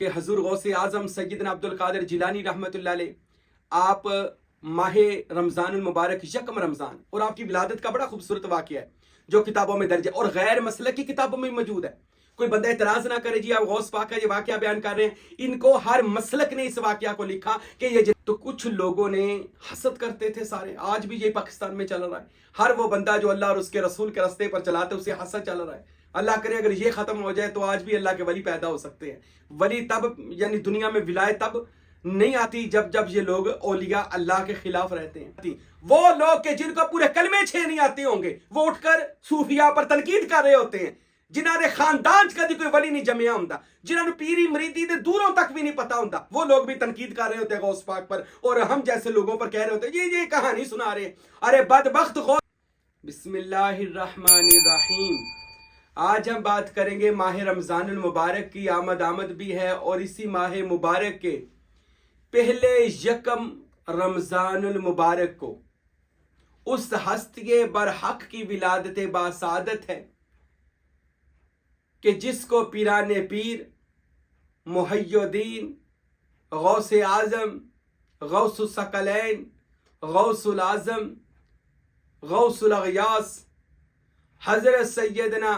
کہ حضور غوث اعظم سیدنا عبد القادر جیلانی رحمۃ اللہ علیہ آپ ماہ رمضان المبارک یکم رمضان اور آپ کی ولادت کا بڑا خوبصورت واقعہ ہے جو کتابوں میں درج ہے اور غیر مسلک کی کتابوں میں موجود ہے. کوئی بندہ اعتراض نہ کرے جی آپ غوث پاک کا یہ واقعہ بیان کر رہے ہیں, ان کو ہر مسلک نے اس واقعہ کو لکھا کہ یہ تو کچھ لوگوں نے حسد کرتے تھے سارے. آج بھی یہ پاکستان میں چل رہا ہے, ہر وہ بندہ جو اللہ اور اس کے رسول کے راستے پر چلاتے اسے حسد چل رہا ہے. اللہ کرے اگر یہ ختم ہو جائے تو آج بھی اللہ کے ولی پیدا ہو سکتے ہیں. ولی تب یعنی دنیا میں ولایت تب نہیں آتی جب یہ لوگ اولیاء اللہ کے خلاف رہتے ہیں. وہ لوگ کہ جن کو پورے کلمے 6 نہیں آتے ہوں گے وہ اٹھ کر صوفیاء پر تنقید کر رہے ہوتے ہیں, جنہوں نے خاندان کدی کوئی ولی نہیں جمیا ہوں, جنہوں نے پیری مریدی دے دوروں تک بھی نہیں پتا ہوں, وہ لوگ بھی تنقید کر رہے ہوتے ہیں غوث پاک پر, اور ہم جیسے لوگوں پر کہہ رہے ہوتے ہیں یہ کہانی سنا رہے ہیں. ارے بدبخت غوث. بسم اللہ الرحمن الرحیم. آج ہم بات کریں گے ماہ رمضان المبارک کی. آمد بھی ہے اور اسی ماہ مبارک کے پہلے یکم رمضان المبارک کو اس ہستی برحق کی ولادت باسعادت ہے کہ جس کو پیران پیر محی الدین غوث اعظم غوث الثقلین غوث العظم غوث الاغیاث حضرت سیدنا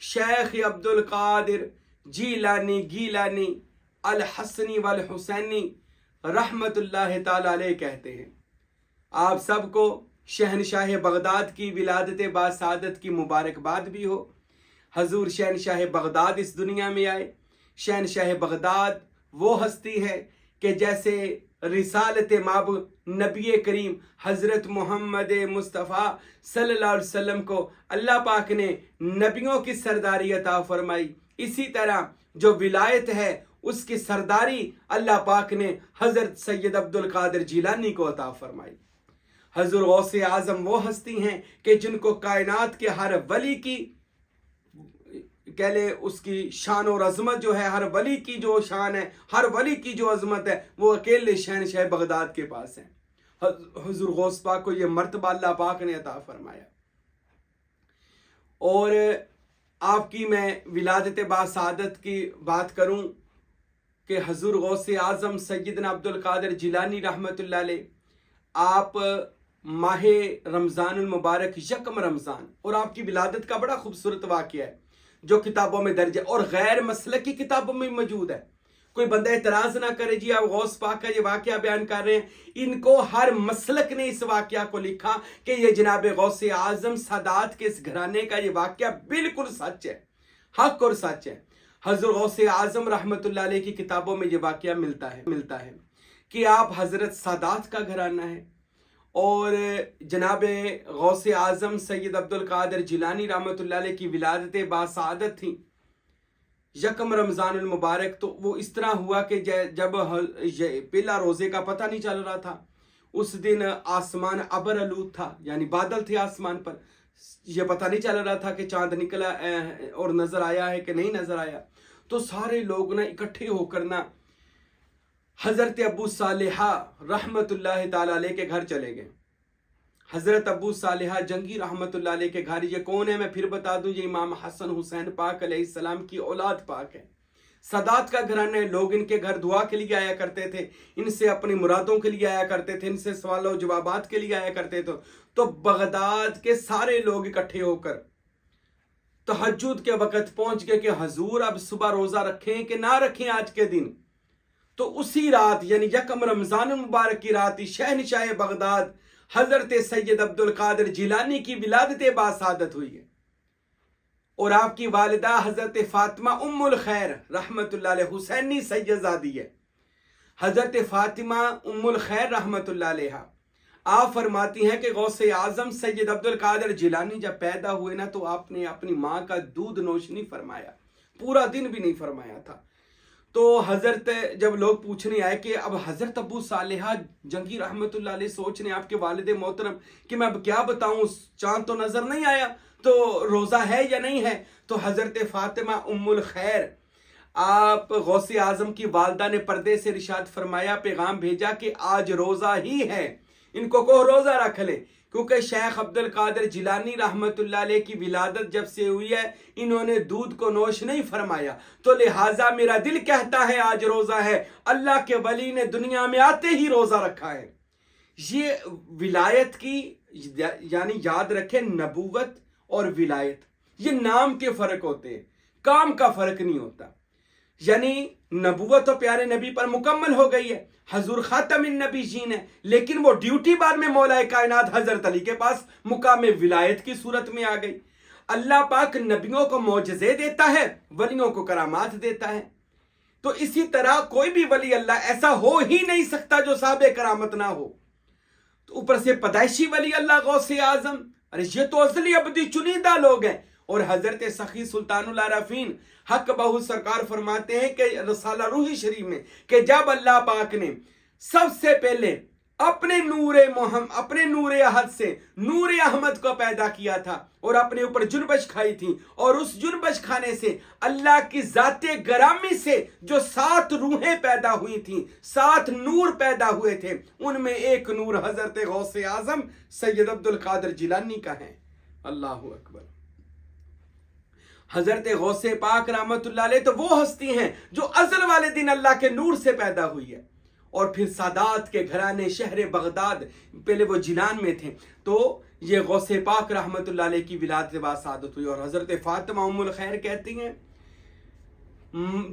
شیخ عبد القادر گیلانی الحسنی والحسینی رحمت اللہ تعالی علیہ کہتے ہیں. آپ سب کو شہنشاہ بغداد کی ولادت باسعادت کی مبارکباد بھی ہو. حضور شہنشاہ بغداد اس دنیا میں آئے. شہنشاہ بغداد وہ ہستی ہے کہ جیسے رسالت ماب نبی کریم حضرت محمد مصطفیٰ صلی اللہ علیہ وسلم کو اللہ پاک نے نبیوں کی سرداری عطا فرمائی, اسی طرح جو ولایت ہے اس کی سرداری اللہ پاک نے حضرت سید عبد القادر جیلانی کو عطا فرمائی. حضور غوث اعظم وہ ہستی ہیں کہ جن کو کائنات کے ہر ولی کی کہہ لے اس کی شان اور عظمت جو ہے, ہر ولی کی جو شان ہے, ہر ولی کی جو عظمت ہے وہ اکیلے شہنشاہ بغداد کے پاس ہے. حضور غوث پاک کو یہ مرتبہ اللہ پاک نے عطا فرمایا. اور آپ کی میں ولادت باسعادت کی بات کروں کہ حضور غوث اعظم سیدنا عبد القادر جیلانی رحمۃ اللہ علیہ آپ ماہ رمضان المبارک یکم رمضان اور آپ کی ولادت کا بڑا خوبصورت واقعہ ہے جو کتابوں میں درج ہے اور غیر مسلک کی کتابوں میں موجود ہے. کوئی بندہ اعتراض نہ کرے جی آپ غوث پاک کا یہ واقعہ بیان کر رہے ہیں, ان کو ہر مسلک نے اس واقعہ کو لکھا کہ یہ جناب غوث اعظم سادات کے اس گھرانے کا یہ واقعہ بالکل سچ ہے, حق اور سچ ہے. حضور غوث اعظم رحمت اللہ علیہ کی کتابوں میں یہ واقعہ ملتا ہے کہ آپ حضرت سادات کا گھرانہ ہے اور جناب غوث اعظم سید عبد القادر جیلانی رحمت اللہ علیہ کی ولادت باسعادت تھی یکم رمضان المبارک. تو وہ اس طرح ہوا کہ جب پہلا روزے کا پتہ نہیں چل رہا تھا, اس دن آسمان ابر آلود تھا, یعنی بادل تھے آسمان پر, یہ پتہ نہیں چل رہا تھا کہ چاند نکلا اور نظر آیا ہے کہ نہیں نظر آیا. تو سارے لوگ نا اکٹھے ہو کر نا حضرت ابو صالحہ رحمت اللہ تعالی علیہ کے گھر چلے گئے. حضرت ابو صالحہ جنگی رحمت اللہ علیہ کے گھر یہ کون ہے میں پھر بتا دوں, یہ امام حسن حسین پاک علیہ السلام کی اولاد پاک ہے. سادات کا گھرانہ ہے, لوگ ان کے گھر دعا کے لیے آیا کرتے تھے, ان سے اپنی مرادوں کے لیے آیا کرتے تھے, ان سے سوال و جوابات کے لیے آیا کرتے تھے. تو بغداد کے سارے لوگ اکٹھے ہو کر تہجد کے وقت پہنچ گئے کہ حضور اب صبح روزہ رکھیں کہ نہ رکھیں آج کے دن. تو اسی رات یعنی یکم رمضان المبارک کی رات شہنشاہ بغداد حضرت سید عبد القادر جیلانی کی ولادت باسعادت ہوئی ہے. اور آپ کی والدہ حضرت فاطمہ ام الخیر رحمت اللہ علیہ حسینی سیدزادی ہے. حضرت فاطمہ ام الخیر رحمت اللہ علیہ آپ فرماتی ہیں کہ غوث اعظم سید عبد القادر جیلانی جب پیدا ہوئے نا تو آپ نے اپنی ماں کا دودھ نوش نہیں فرمایا, پورا دن بھی نہیں فرمایا تھا. تو حضرت جب لوگ پوچھنے آئے کہ اب حضرت ابو صالحہ جنگی رحمت اللہ علیہ سوچ نے آپ کے والد محترم کہ میں اب کیا بتاؤں, چاند تو نظر نہیں آیا تو روزہ ہے یا نہیں ہے. تو حضرت فاطمہ ام الخیر آپ غوث اعظم کی والدہ نے پردے سے ارشاد فرمایا, پیغام بھیجا کہ آج روزہ ہی ہے, ان کو روزہ رکھ لیں, کیونکہ شیخ عبد القادر جیلانی رحمت اللہ علیہ کی ولادت جب سے ہوئی ہے انہوں نے دودھ کو نوش نہیں فرمایا، تو لہٰذا میرا دل کہتا ہے آج روزہ ہے، اللہ کے ولی نے دنیا میں آتے ہی روزہ رکھا ہے۔ یہ ولایت کی یعنی یاد رکھیں، نبوت اور ولایت یہ نام کے فرق ہوتے ہیں، کام کا فرق نہیں ہوتا۔ یعنی نبوت تو پیارے نبی پر مکمل ہو گئی ہے، حضور خاتم النبیین ہے، لیکن وہ ڈیوٹی بعد میں مولا کائنات حضرت علی کے پاس مقام ولایت کی صورت میں آ گئی۔ اللہ پاک نبیوں کو معجزے دیتا ہے، ولیوں کو کرامات دیتا ہے۔ تو اسی طرح کوئی بھی ولی اللہ ایسا ہو ہی نہیں سکتا جو صاحب کرامت نہ ہو۔ تو اوپر سے پیدائشی ولی اللہ غوث اعظم، ارے یہ تو ازلی ابدی چنیدہ لوگ ہیں۔ اور حضرت سخی سلطان العارفین حق بہو سرکار فرماتے ہیں کہ رسالہ روحی شریف میں کہ جب اللہ پاک نے سب سے پہلے اپنے نور احد سے نور احمد کو پیدا کیا تھا اور اپنے اوپر جنبش کھائی تھی، اور اس جنبش کھانے سے اللہ کی ذات گرامی سے جو 7 روحیں پیدا ہوئی تھیں، 7 نور پیدا ہوئے تھے، ان میں ایک نور حضرت غوث اعظم سید عبد القادر جیلانی کا ہے۔ اللہ اکبر۔ حضرت غوث پاک رحمت اللہ علیہ تو وہ ہستی ہیں جو ازل والے دن اللہ کے نور سے پیدا ہوئی ہے، اور پھر سادات کے گھرانے شہر بغداد، پہلے وہ جیلان میں تھے، تو یہ غوث پاک رحمت اللہ علیہ کی ولادت با سعادت ہوئی۔ اور حضرت فاطمہ ام الخیر کہتی ہیں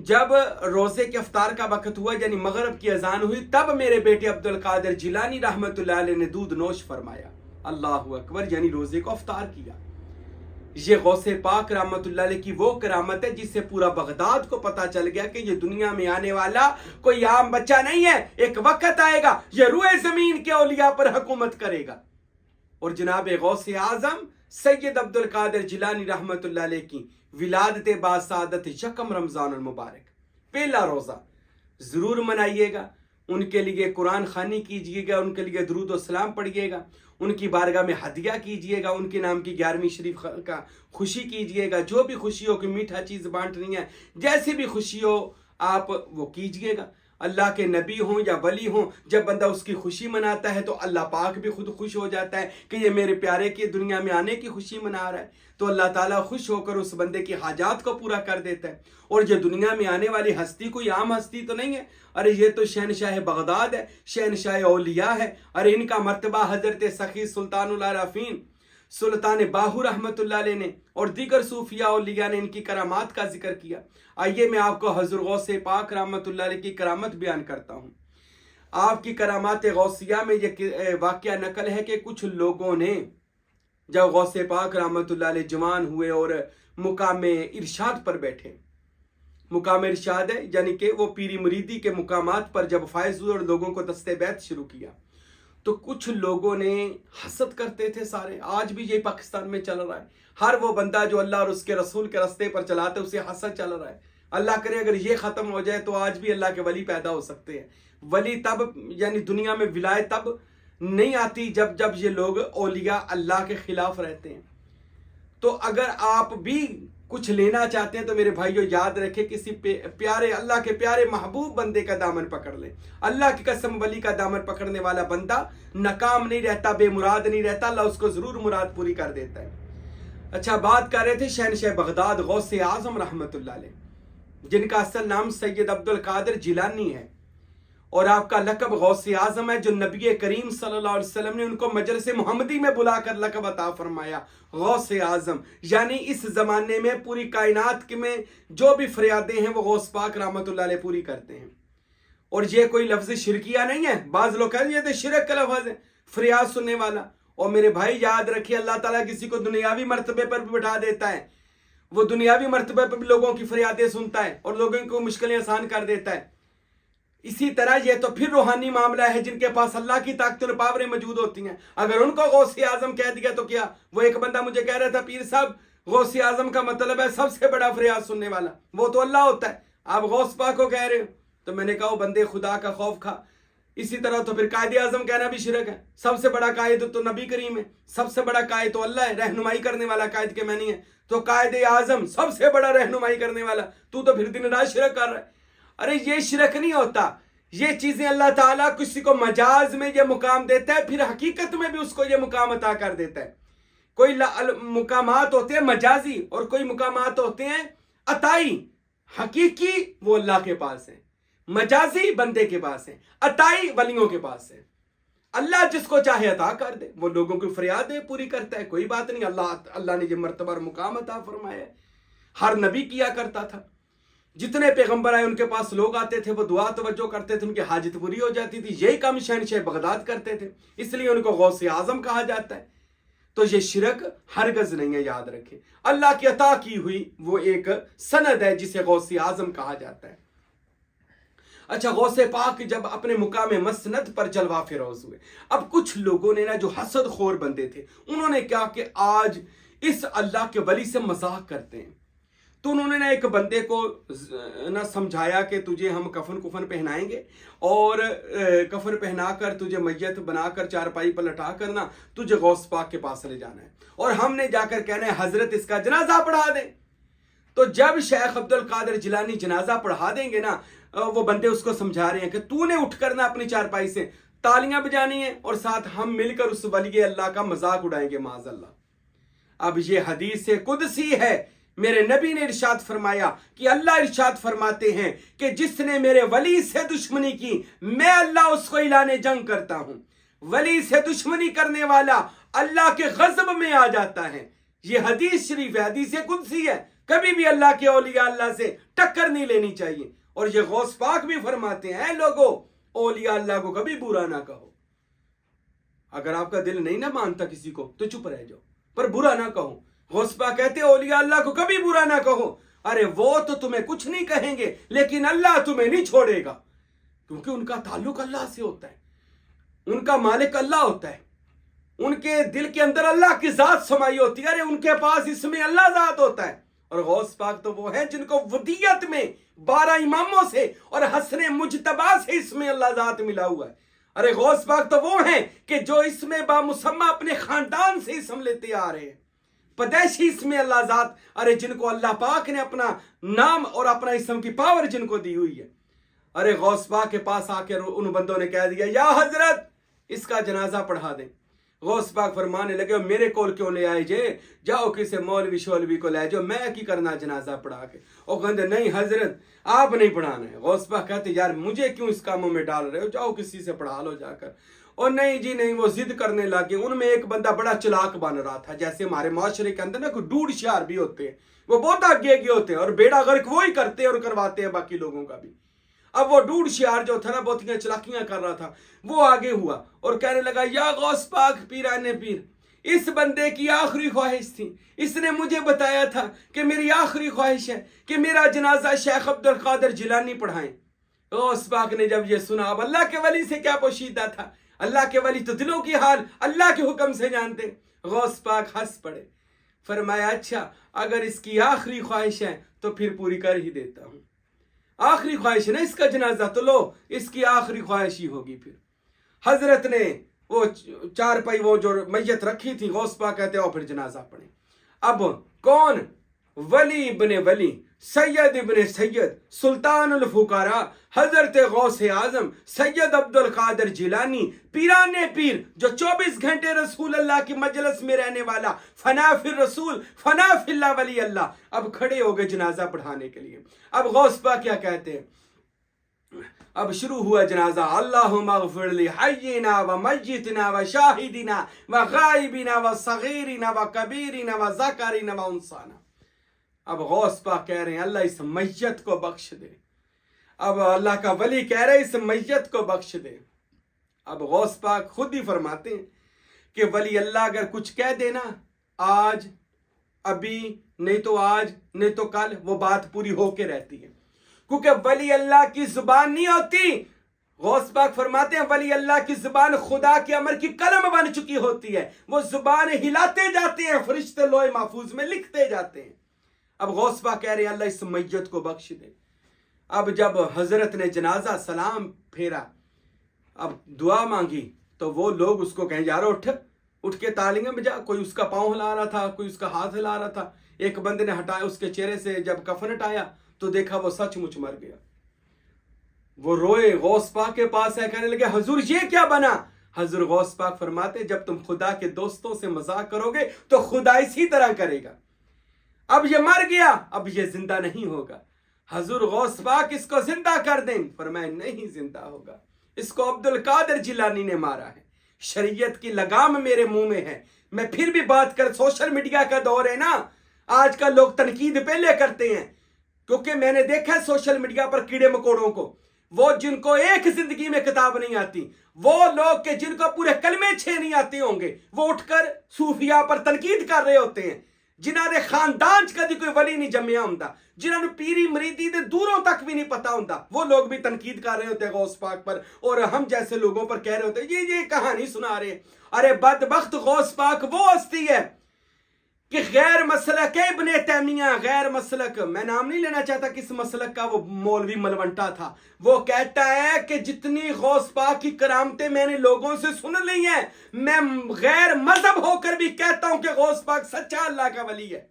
جب روزے کے افطار کا وقت ہوا یعنی مغرب کی اذان ہوئی، تب میرے بیٹے عبد القادر جیلانی رحمت اللہ علیہ نے دودھ نوش فرمایا۔ اللہ اکبر، یعنی روزے کو افطار کیا۔ یہ غوث پاک رحمت اللہ علیہ کی وہ کرامت ہے جس سے پورا بغداد کو پتا چل گیا کہ یہ دنیا میں آنے والا کوئی عام بچہ نہیں ہے، ایک وقت آئے گا یہ روئے زمین کے اولیاء پر حکومت کرے گا۔ اور جناب غوث اعظم سید عبد القادر جیلانی رحمت اللہ علیہ کی ولادت با سعادت یکم رمضان المبارک پہلا روزہ ضرور منائیے گا، ان کے لیے قرآن خوانی کیجیے گا، ان کے لیے درود و سلام پڑھیے گا، ان کی بارگاہ میں ہدیہ کیجیے گا، ان کے نام کی 11ویں شریف کا خوشی کیجیے گا، جو بھی خوشی ہو کہ میٹھا چیز بانٹنی ہے، جیسی بھی خوشی ہو آپ وہ کیجیے گا۔ اللہ کے نبی ہوں یا ولی ہوں، جب بندہ اس کی خوشی مناتا ہے تو اللہ پاک بھی خود خوش ہو جاتا ہے کہ یہ میرے پیارے کی دنیا میں آنے کی خوشی منا رہا ہے، تو اللہ تعالیٰ خوش ہو کر اس بندے کی حاجات کو پورا کر دیتا ہے۔ اور یہ دنیا میں آنے والی ہستی کوئی عام ہستی تو نہیں ہے، ارے یہ تو شہنشاہ بغداد ہے، شہنشاہ اولیاء ہے، ارے ان کا مرتبہ حضرت سخی سلطان العارفین سلطان باہو رحمت اللہ علیہ نے اور دیگر صوفیاء اولیاء نے ان کی کرامات کا ذکر کیا۔ آئیے میں آپ کو حضرت غوث پاک رحمت اللہ علیہ کی کرامت بیان کرتا ہوں۔ آپ کی کرامات غوثیہ میں یہ واقعہ نقل ہے کہ کچھ لوگوں نے جب غوث پاک رحمت اللہ علیہ جوان ہوئے اور مقام ارشاد پر بیٹھے، مقام ارشاد ہے یعنی کہ وہ پیری مریدی کے مقامات پر جب فائز ہوئے اور لوگوں کو دست بیعت شروع کیا، تو کچھ لوگوں نے حسد کرتے تھے سارے، آج بھی یہ پاکستان میں چل رہا ہے، ہر وہ بندہ جو اللہ اور اس کے رسول کے رستے پر چلاتے اسے حسد چل رہا ہے۔ اللہ کرے اگر یہ ختم ہو جائے تو آج بھی اللہ کے ولی پیدا ہو سکتے ہیں۔ ولی تب یعنی دنیا میں ولایت تب نہیں آتی جب یہ لوگ اولیاء اللہ کے خلاف رہتے ہیں۔ تو اگر آپ بھی کچھ لینا چاہتے ہیں تو میرے بھائیو یاد رکھیں، کسی پیارے اللہ کے پیارے محبوب بندے کا دامن پکڑ لیں۔ اللہ کی قسم ولی کا دامن پکڑنے والا بندہ ناکام نہیں رہتا، بے مراد نہیں رہتا، اللہ اس کو ضرور مراد پوری کر دیتا ہے۔ اچھا، بات کر رہے تھے شہنشاہ بغداد غوث اعظم رحمت اللہ علیہ، جن کا اصل نام سید عبد القادر جیلانی ہے اور آپ کا لقب غوث اعظم ہے، جو نبی کریم صلی اللہ علیہ وسلم نے ان کو مجلس محمدی میں بلا کر لقب عطا فرمایا غوث اعظم، یعنی اس زمانے میں پوری کائنات میں جو بھی فریادیں ہیں وہ غوث پاک رحمت اللہ علیہ پوری کرتے ہیں۔ اور یہ کوئی لفظ شرکیہ نہیں ہے، بعض لوگ کہتے ہیں یہ تو شرک کا لفظ ہے، فریاد سننے والا۔ اور میرے بھائی یاد رکھیے، اللہ تعالیٰ کسی کو دنیاوی مرتبے پر بھی بٹھا دیتا ہے، وہ دنیاوی مرتبے پر بھی لوگوں کی فریادیں سنتا ہے اور لوگوں کو مشکلیں آسان کر دیتا ہے۔ اسی طرح یہ تو پھر روحانی معاملہ ہے، جن کے پاس اللہ کی طاقت اور پاوریں موجود ہوتی ہیں، اگر ان کو غوث اعظم کہہ دیا تو کیا؟ وہ ایک بندہ مجھے کہہ رہا تھا پیر صاحب غوث اعظم کا مطلب ہے سب سے بڑا فریاد سننے والا، وہ تو اللہ ہوتا ہے، آپ غوث پاک کو کہہ رہے ہو؟ تو میں نے کہا وہ بندے خدا کا خوف کھا۔ اسی طرح تو پھر قائد اعظم کہنا بھی شرک ہے، سب سے بڑا قائد تو نبی کریم ہے، سب سے بڑا قائد تو اللہ ہے، رہنمائی کرنے والا قائد کے معنی ہے، تو قائد اعظم سب سے بڑا رہنمائی کرنے والا، تو پھر دن رات شرک کر رہا ہے۔ ارے یہ شرک نہیں ہوتا، یہ چیزیں اللہ تعالیٰ کسی کو مجاز میں یہ مقام دیتا ہے، پھر حقیقت میں بھی اس کو یہ مقام عطا کر دیتا ہے۔ کوئی مقامات ہوتے ہیں مجازی اور کوئی مقامات ہوتے ہیں عطائی۔ حقیقی وہ اللہ کے پاس ہے، مجازی بندے کے پاس ہے، عطائی ولیوں کے پاس ہے۔ اللہ جس کو چاہے عطا کر دے، وہ لوگوں کی فریادیں پوری کرتا ہے، کوئی بات نہیں۔ اللہ نے یہ مرتبہ اور مقام عطا فرمایا ہے۔ ہر نبی کیا کرتا تھا، جتنے پیغمبر آئے ان کے پاس لوگ آتے تھے، وہ دعا توجہ کرتے تھے، ان کی حاجت پوری ہو جاتی تھی۔ یہی کام شہنشاہ بغداد کرتے تھے، اس لیے ان کو غوث اعظم کہا جاتا ہے۔ تو یہ شرک ہرگز نہیں ہے، یاد رکھیں۔ اللہ کی عطا کی ہوئی وہ ایک سند ہے جسے غوث اعظم کہا جاتا ہے۔ اچھا، غوث پاک جب اپنے مقام مسند پر جلوہ فروز ہوئے، اب کچھ لوگوں نے جو حسد خور بندے تھے، انہوں نے کہا کہ آج اس اللہ کے ولی سے مذاق کرتے ہیں۔ تو انہوں نے ایک بندے کو سمجھایا کہ تجھے ہم کفن پہنائیں گے، اور کفن پہنا کر تجھے میت بنا کر چارپائی پر لٹا کر تجھے غوث پاک کے پاس لے جانا ہے، اور ہم نے جا کر کہنا ہے حضرت اس کا جنازہ پڑھا دیں۔ تو جب شیخ عبد القادر جیلانی جنازہ پڑھا دیں گے وہ بندے اس کو سمجھا رہے ہیں کہ تو نے اٹھ کر اپنی چارپائی سے تالیاں بجانی ہیں، اور ساتھ ہم مل کر اس ولی اللہ کا مذاق اڑائیں گے، معاذ اللہ۔ اب یہ حدیث قدسی ہے، میرے نبی نے ارشاد فرمایا کہ اللہ ارشاد فرماتے ہیں کہ جس نے میرے ولی سے دشمنی کی، میں اللہ اس کو اعلان جنگ کرتا ہوں۔ ولی سے دشمنی کرنے والا اللہ کے غضب میں آ جاتا ہے۔ یہ حدیث شریف ہے، حدیث قدسی ہے۔ کبھی بھی اللہ کے اولیاء اللہ سے ٹکر نہیں لینی چاہیے، اور یہ غوث پاک بھی فرماتے ہیں لوگوں، اولیاء اللہ کو کبھی برا نہ کہو۔ اگر آپ کا دل نہیں مانتا کسی کو تو چپ رہ جاؤ، پر برا نہ کہو۔ غوث پاک کہتے ہیں اولیاء اللہ کو کبھی برا نہ کہو۔ ارے وہ تو تمہیں کچھ نہیں کہیں گے، لیکن اللہ تمہیں نہیں چھوڑے گا، کیونکہ ان کا تعلق اللہ سے ہوتا ہے، ان کا مالک اللہ ہوتا ہے، ان کے دل کے اندر اللہ کی ذات سمائی ہوتی ہے۔ ارے ان کے پاس اس میں اللہ ذات ہوتا ہے۔ اور غوث پاک تو وہ ہیں جن کو ودیت میں 12 اماموں سے اور حسن مجتبی سے اس میں اللہ ذات ملا ہوا ہے۔ ارے غوث پاک تو وہ ہیں کہ جو اس میں بامسمہ اپنے خاندان سے اسم لیتے آ رہے ہیں، پدیشی اس میں اللہ ذات، ارے جن کو اللہ پاک نے اپنا نام اور اپنا اسم کی پاور جن کو دی ہوئی ہے۔ ارے غوث پاک کے پاس آ کے ان بندوں نے کہہ دیا یا حضرت اس کا جنازہ پڑھا دیں۔ غوث پاک فرمانے لگے میرے کول کیوں لے آئے جے، جاؤ کسی مولوی شولوی کو لے جاؤ، میں کی کرنا جنازہ پڑھا کے۔ وہ کہتے نہیں حضرت آپ نہیں پڑھانا ہے۔ غوث پاک کہتے یار مجھے کیوں اس کاموں میں ڈال رہے ہو، جاؤ کسی سے پڑھا لو جا کر۔ اور نہیں جی نہیں، وہ ضد کرنے لگے۔ ان میں ایک بندہ بڑا چلاک بن رہا تھا، جیسے ہمارے معاشرے کے اندر کوئی ڈوڑ شیار بھی ہوتے ہیں، وہ بہت آگے ہوتے ہیں اور بیڑا غرق وہی کرتے ہیں اور کرواتے ہیں باقی لوگوں کا بھی۔ اب وہ ڈوڑ شیار جو تھا بہت چلاکیاں کر رہا تھا، وہ آگے ہوا اور کہنے لگا یا غوث پاک پیران پیر، اس بندے کی آخری خواہش تھی، اس نے مجھے بتایا تھا کہ میری آخری خواہش ہے کہ میرا جنازہ شیخ عبد القادر جیلانی پڑھائیں۔ غوث پاک نے جب یہ سنا، اب اللہ کے ولی سے کیا پوشیدہ تھا، اللہ کے ولی تو دلوں کی حال اللہ کے حکم سے جانتے۔ غوث پاک ہنس پڑے، فرمایا اچھا اگر اس کی آخری خواہش ہے تو پھر پوری کر ہی دیتا ہوں۔ آخری خواہش ہے نا اس کا جنازہ، تو لو اس کی آخری خواہش ہی ہوگی۔ پھر حضرت نے وہ چارپائی وہ جو میت رکھی تھی، غوث پاک کہتے ہیں اور پھر جنازہ پڑھیں۔ اب کون؟ ولی ابن ولی، سید ابن سید، سلطان الفقراء، حضرت غوث اعظم سید عبد القادر جیلانی، پیران پیر، جو 24 گھنٹے رسول اللہ کی مجلس میں رہنے والا، فنا فی الرسول فنا فی اللہ ولی اللہ، اب کھڑے ہو گئے جنازہ پڑھانے کے لیے۔ اب غوث پاک کیا کہتے ہیں؟ اب شروع ہوا جنازہ، اللہم اغفر لی حینا و میتنا و شاہدنا و غائبنا و صغیرنا و کبیرنا و ذکرنا و انسانا۔ اب غوث پاک کہہ رہے ہیں اللہ اس میت کو بخش دے۔ اب اللہ کا ولی کہہ رہے اس میت کو بخش دے۔ اب غوث پاک خود ہی فرماتے ہیں کہ ولی اللہ اگر کچھ کہہ دینا آج، ابھی، نہیں تو آج نہیں تو کل، وہ بات پوری ہو کے رہتی ہے، کیونکہ ولی اللہ کی زبان نہیں ہوتی۔ غوث پاک فرماتے ہیں ولی اللہ کی زبان خدا کے امر کی قلم بن چکی ہوتی ہے، وہ زبان ہلاتے جاتے ہیں، فرشتے لوح محفوظ میں لکھتے جاتے ہیں۔ اب غوث پاک کہہ رہے ہیں اللہ اس میت کو بخش دے۔ اب جب حضرت نے جنازہ سلام پھیرا، اب دعا مانگی، تو وہ لوگ اس کو کہیں یار اٹھ کے تالیاں بجا۔ کوئی اس کا پاؤں ہلا رہا تھا، کوئی اس کا ہاتھ ہلا رہا تھا۔ ایک بندے نے ہٹایا اس کے چہرے سے، جب کفن ہٹایا تو دیکھا وہ سچ مچ مر گیا۔ وہ روئے، غوث پاک کے پاس ہے، کہنے لگے حضور یہ کیا بنا؟ حضور غوث پاک فرماتے جب تم خدا کے دوستوں سے مذاق کرو گے تو خدا اسی طرح کرے گا۔ اب یہ مر گیا، اب یہ زندہ نہیں ہوگا۔ حضور غوث پاک اس کو زندہ کر دیں، فرمایا نہیں زندہ ہوگا، اس کو عبد القادر جیلانی نے مارا ہے، شریعت کی لگام میرے منہ میں ہے۔ میں پھر بھی بات کر، سوشل میڈیا کا دور ہے نا، آج کل لوگ تنقید پہلے کرتے ہیں، کیونکہ میں نے دیکھا ہے سوشل میڈیا پر کیڑے مکوڑوں کو، وہ جن کو ایک زندگی میں کتاب نہیں آتی، وہ لوگ کہ جن کو پورے کلمے 6 نہیں آتے ہوں گے، وہ اٹھ کر صوفیاء پر تنقید کر رہے ہوتے ہیں، جنہاں نے خاندان کدی کوئی ولی نہیں جمیا ہوندا، جنہاں نے پیری مریدی دے دوروں تک بھی نہیں پتا ہوندا، وہ لوگ بھی تنقید کر رہے ہوتے ہیں غوث پاک پر، اور ہم جیسے لوگوں پر کہہ رہے ہوتے ہیں یہ کہانی سنا رہے ہیں۔ ارے بدبخت غوث پاک وہ ہستی ہے کہ غیر مسلک ابن تیمیہ، غیر مسلک، میں نام نہیں لینا چاہتا کس مسلک کا، وہ مولوی ملونٹا تھا، وہ کہتا ہے کہ جتنی غوث پاک کی کرامتیں میں نے لوگوں سے سن لی ہیں، میں غیر مذہب ہو کر بھی کہتا ہوں کہ غوث پاک سچا اللہ کا ولی ہے۔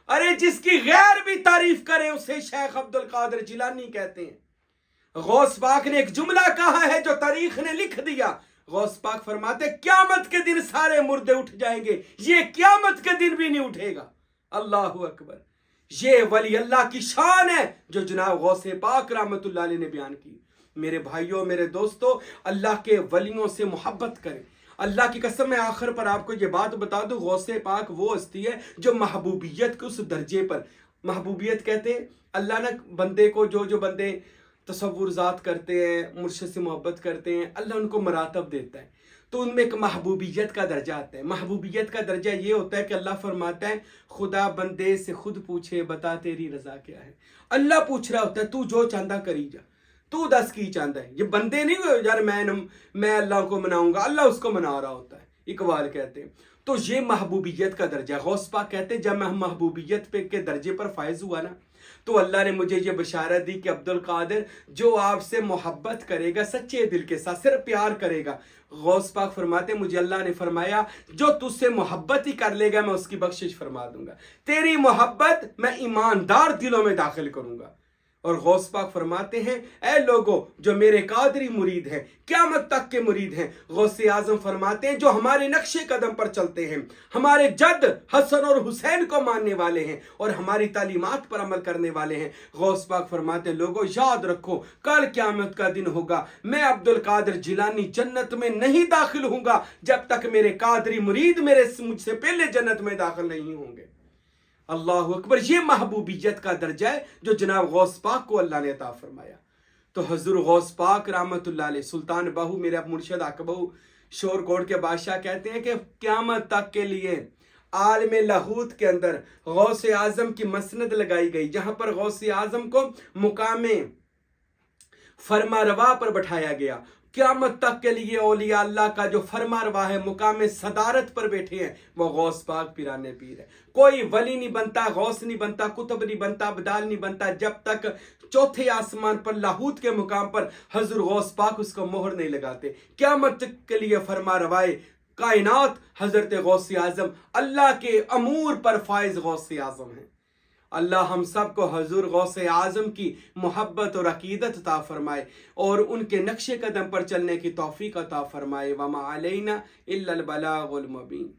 ارے جس کی غیر بھی تعریف کرے اسے شیخ عبد القادر جیلانی کہتے ہیں۔ غوث پاک نے ایک جملہ کہا ہے جو تاریخ نے لکھ دیا، غوث پاک فرماتے قیامت کے دن سارے مردے اٹھ جائیں گے، یہ قیامت کے دن بھی نہیں اٹھے گا۔ اللہ اکبر، یہ ولی اللہ کی شان ہے جو جناب غوث پاک رحمت اللہ علیہ نے بیان کی۔ میرے بھائیوں، میرے دوستوں، اللہ کے ولیوں سے محبت کریں۔ اللہ کی قسم میں آخر پر آپ کو یہ بات بتا دوں، غوث پاک وہ ہستی ہے جو محبوبیت کے اس درجے پر، محبوبیت کہتے ہیں اللہ نے بندے کو، جو بندے تصور ذات کرتے ہیں، مرشد سے محبت کرتے ہیں، اللہ ان کو مراتب دیتا ہے، تو ان میں ایک محبوبیت کا درجہ آتا ہے۔ محبوبیت کا درجہ یہ ہوتا ہے کہ اللہ فرماتا ہے خدا بندے سے خود پوچھے بتا تیری رضا کیا ہے۔ اللہ پوچھ رہا ہوتا ہے تو جو چاہتا کری جا، تو دس کی چاہتا ہے۔ یہ بندے نہیں ہوئے یار میں اللہ کو مناؤں گا، اللہ اس کو منا رہا ہوتا ہے، اقبال کہتے ہیں۔ تو یہ محبوبیت کا درجہ، غوث پاک کہتے ہیں جب میں محبوبیت پہ کے درجے پر فائز ہوا نا تو اللہ نے مجھے یہ بشارت دی کہ عبد القادر جو آپ سے محبت کرے گا سچے دل کے ساتھ، صرف پیار کرے گا۔ غوث پاک فرماتے مجھے اللہ نے فرمایا جو تجھ سے محبت ہی کر لے گا میں اس کی بخشش فرما دوں گا، تیری محبت میں ایماندار دلوں میں داخل کروں گا۔ اور غوث پاک فرماتے ہیں اے لوگوں جو میرے قادری مرید ہیں، قیامت تک کے مرید ہیں، غوث اعظم فرماتے ہیں جو ہمارے نقش قدم پر چلتے ہیں، ہمارے جد حسن اور حسین کو ماننے والے ہیں اور ہماری تعلیمات پر عمل کرنے والے ہیں، غوث پاک فرماتے ہیں لوگوں یاد رکھو کل قیامت کا دن ہوگا، میں عبد القادر جیلانی جنت میں نہیں داخل ہوں گا جب تک میرے قادری مرید مجھ سے پہلے جنت میں داخل نہیں ہوں گے۔ اللہ اکبر، یہ محبوبیت کا درجہ ہے جو جناب غوث پاک کو اللہ نے عطا فرمایا۔ تو حضور غوث پاک رحمت اللہ علیہ، سلطان بہو میرے مرشد حق بہو شور کوٹ کے بادشاہ کہتے ہیں کہ قیامت تک کے لیے عالم لاہوت کے اندر غوث اعظم کی مسند لگائی گئی، جہاں پر غوث اعظم کو مقام فرما روا پر بٹھایا گیا۔ قیامت تک کے لیے اولیاء اللہ کا جو فرما روا ہے، مقام صدارت پر بیٹھے ہیں، وہ غوث پاک پیرانے پیر ہے۔ کوئی ولی نہیں بنتا، غوث نہیں بنتا، قطب نہیں بنتا، بدال نہیں بنتا جب تک چوتھے آسمان پر لاہوت کے مقام پر حضور غوث پاک اس کو مہر نہیں لگاتے۔ قیامت تک کے لیے فرما روائے کائنات حضرت غوث اعظم اللہ کے امور پر فائز غوث اعظم ہیں۔ اللہ ہم سب کو حضور غوث اعظم کی محبت اور عقیدت عطا فرمائے اور ان کے نقش قدم پر چلنے کی توفیق عطا فرمائے۔ وما علینا الا البلاغ المبین۔